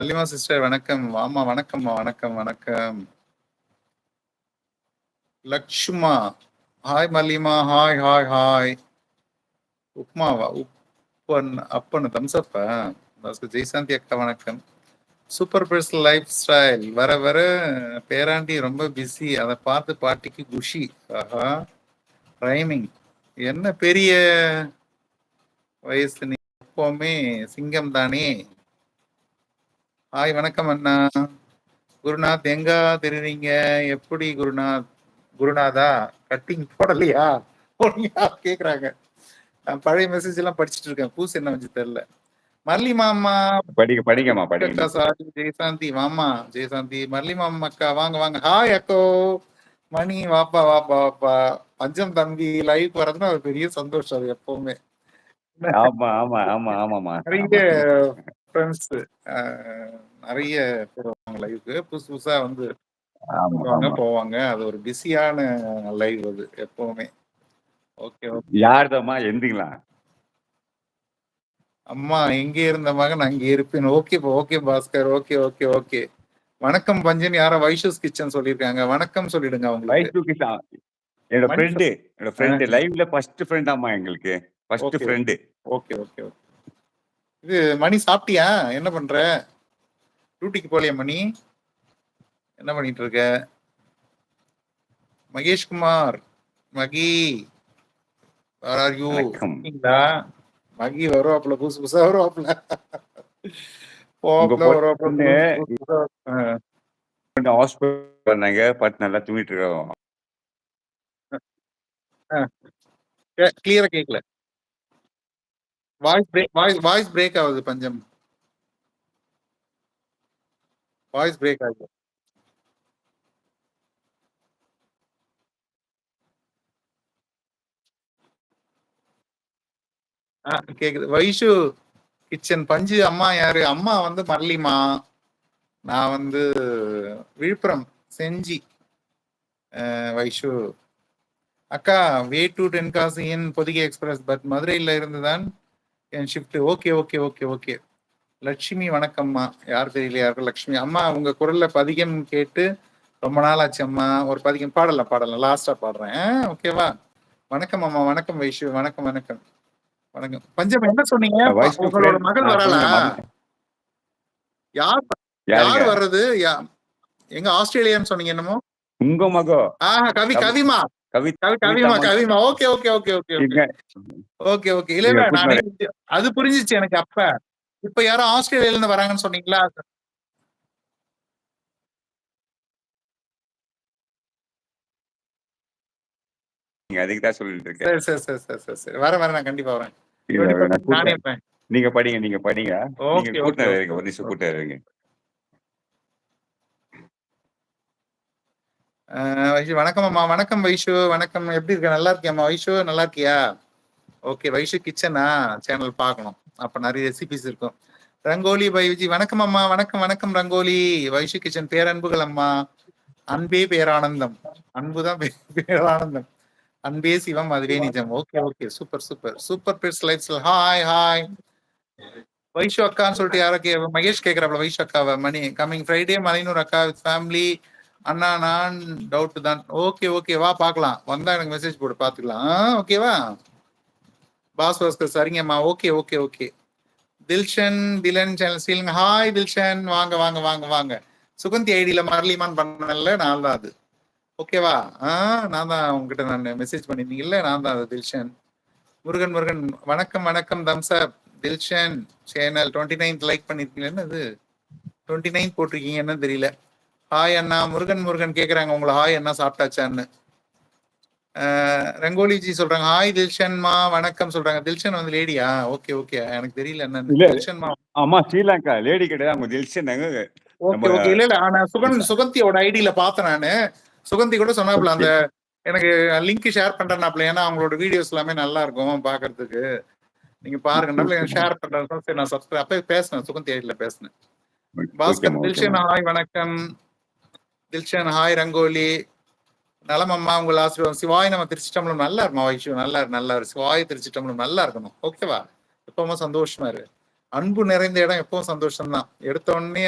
மல்லிமா sister வணக்கம். வாமா வணக்கம்மா. வணக்கம் வணக்கம். லக்ஷ்மா ஹாய். மல்லிமா ஹாய் ஹாய் ஹாய். உப்மாவா? அப்பன்னு தம்ஸ்அப்பா? ஜெய்சாந்தி அக்கா வணக்கம். சூப்பர் பர்சனல் லைஃப் ஸ்டைல் வர வர பேராண்டி ரொம்ப பிஸி. அதை பார்த்து பாட்டிக்கு குஷி. ஆஹா ரைமிங் என்ன பெரிய வயசு, நீ எப்பவுமே சிங்கம் தானே. ஹாய் வணக்கம் அண்ணா. குருநாத் எங்க தெரியுறீங்க? எப்படி குருநாத்? குருநாதா கட்டிங் போடலையா கேக்குறாங்க. நான் பழைய மெசேஜ் எல்லாம் படிச்சுட்டு இருக்கேன். பூசு என்ன வச்சு தெரியல. மர்லி மாமா படிக்கமா அக்கா சாரி. ஜெயசாந்தி மாமா. ஜெயசாந்தி மர்லி மாமா அக்கா வாங்க வாங்க. ஹாய் அக்கோ. மணி வாப்பா வாப்பா வாப்பா. பஞ்சம் தம்பி லைவ் வர்றதுன்னா அது பெரிய சந்தோஷம். அது எப்பவுமே நிறைய ஃப்ரெண்ட்ஸ் நிறைய பேர் வருவாங்க லைவுக்கு. புதுசு புதுசா வந்து போவாங்க. அது ஒரு பிஸியான லைவ் அது எப்பவுமே. Okay okay. யார்தம்மா எந்திங்களா? அம்மா எங்கே இருந்த மகன் அங்கே இருப்பேன். Okay okay Bhaskar. Okay okay okay. வணக்கம் பஞ்சன். யாரோ வைஷூஸ் கிச்சன் சொல்லிருக்காங்க. வணக்கம் சொல்லிடுங்க அவங்களுக்கு. என்னோட ஃப்ரெண்ட் லைவ்ல ஃபர்ஸ்ட் ஃப்ரெண்ட் அம்மா எங்களுக்கு. First friend. Okay okay okay. இது மணி சாப்பிட்டியா? என்ன பண்ற? டியூட்டிக்கு போலியா மணி? என்ன பண்ணிட்டு இருக்க? மகேஷ்குமார் மகி வேர் ஆர் யூ? மகி வருவாப்புல, புதுசு புதுசா வருவாப்புல. நல்லா தூங்கிட்டு இருக்கோம். கிளியரா கேக்கல. வாய்ஸ் பிரேக் ஆகுது பஞ்சம். வாய்ஸ் பிரேக் ஆகுது. கேக்குது. வைஷு கிச்சன் பஞ்சு அம்மா யாரு? அம்மா வந்து மர்லிமா. நான் வந்து விழுப்புரம் செஞ்சி. வைஷு அக்கா way to Tenkasi in Pothigai express, but மதுரையில இருந்துதான் என் shift. Okay okay okay okay. Lakshmi வணக்கம்மா. யார் தெரியல யாருக்கு லட்சுமி அம்மா. உங்க குரல்ல பதிகம் கேட்டு ரொம்ப நாள் ஆச்சு அம்மா. ஒரு பதிகம் பாடலாம் லாஸ்டா பாடுறேன். ஓகேவா? வணக்கம் அம்மா. வணக்கம் வைஷு. வணக்கம் வணக்கம் வணக்கம். பஞ்சம் என்ன சொன்னீங்க? உங்களோட மகள் வரலா? யார் வர்றது? எங்க ஆஸ்திரேலியான்னு சொன்னீங்க என்னமோ? உங்க மகோ. கவிமா. கவிமா. Okay okay okay okay okay okay. இல்ல நானே அது புரிஞ்சிச்சு எனக்கு அப்ப. இப்ப யாரோ ஆஸ்திரேலியால இருந்து வராங்கன்னு சொன்னீங்களா? அதுக்குதான் சொல்லிட்டு இருக்கேன். சரி வரேன் நான் கண்டிப்பா வரேன். நீங்க படிங்க. வணக்கம் அம்மா. வணக்கம் வைஷு. வணக்கம். எப்படி இருக்க? நல்லா இருக்கியாம்மா வைஷு? நல்லா இருக்கியா? ஓகே. வைஷு கிச்சனா சேனல் பார்க்கணும். அப்ப நிறைய ரெசிபிஸ் இருக்கும். ரங்கோலி பைவிஜி வணக்கம் அம்மா. வணக்கம் வணக்கம் ரங்கோலி. வைஷு கிச்சன் பேரன்புகள் அம்மா. அன்பே பேரானந்தம். அன்புதான் பேரானந்தம். அன்பே சிவம் அதுவே நிஜம். Okay okay. Super super super பெர்ஸ் lifestyle. Hi hi. Vaishu அக்கான்னு சொல்லிட்டு யாரோ மகேஷ் கேக்குறாப்ல வைஷு அக்காவை. மணி கமிங் ஃப்ரைடே மலைனூர் அக்கா வித் ஃபேமிலி. அண்ணா நான் டவுட் தான். ஓகே ஓகே வா பாக்கலாம். வந்தா எனக்கு மெசேஜ் போட்டு பாத்துக்கலாம். ஓகேவா பாஸ்கர்? சரிங்கம்மா. Okay okay okay. Dilshan Dhillon channel Sri Lanka. Hi Dilshan. வாங்க வாங்க வாங்க வாங்க. சுகந்தி ஐடியில மரளிமான் பண்ணல நான் தான் அது. ஓகேவா? நான் தான் உங்ககிட்ட நான் மெசேஜ் பண்ணிருந்தீங்கல்ல, நான் தான் அது. தில்ஷன் முருகன் வணக்கம் வணக்கம். Thumbs up. Dilshan channel 29th like பண்ணிருக்கீங்கன்னு அது 29 போட்டிருக்கீங்கன்னு தெரியல. ஹாய் அண்ணா. முருகன் கேக்குறாங்க உங்களை. ஹாய் அண்ணா சாப்பிட்டாச்சான்னு. ரங்கோலிஜி சொல்றாங்க ஹாய் தில்ஷன்மா வணக்கம் சொல்றாங்க. தில்ஷன் வந்து லேடியா? Okay okay. எனக்கு தெரியல என்னன்னு. தில்ஷன்மா ஆமா ஸ்ரீலங்கா லேடி கிடையாது. அவங்க தில்ஷன். Okay okay. இல்ல ஆனா சுகந்தியோட ஐடியில பார்த்தேன் நானு. சுகந்தி கூட சொன்னாப்ல அந்த எனக்கு லிங்க் ஷேர் பண்றேன்னாப்ல. ஏன்னா அவங்களோட வீடியோஸ் எல்லாமே நல்லா இருக்கும் பாக்குறதுக்கு. நீங்க பாருங்க ஷேர் பண்றேன். சரி நான் சப்ஸ்கிரைப் அப்ப பேசினேன். சுகந்தி ஐடியில பேசினேன். பாஸ்கர் தில்ஷன் ஹாய் வணக்கம். தில்ஷன் ஹாய். ரங்கோலி நலம் அம்மா. உங்கள் ஆசீர்வாதம். சிவாய் நம்ம திருச்சிட்டம்பலம் நல்லா இருக்குமா வைஷு? நல்லா சிவாய் திருச்சிட்டம்பலம் நல்லா இருக்கணும். ஓகேவா? எப்பவுமே சந்தோஷமா இருக்கு. அன்பு நிறைந்த இடம் எப்பவும் சந்தோஷம் தான். எடுத்த உடனே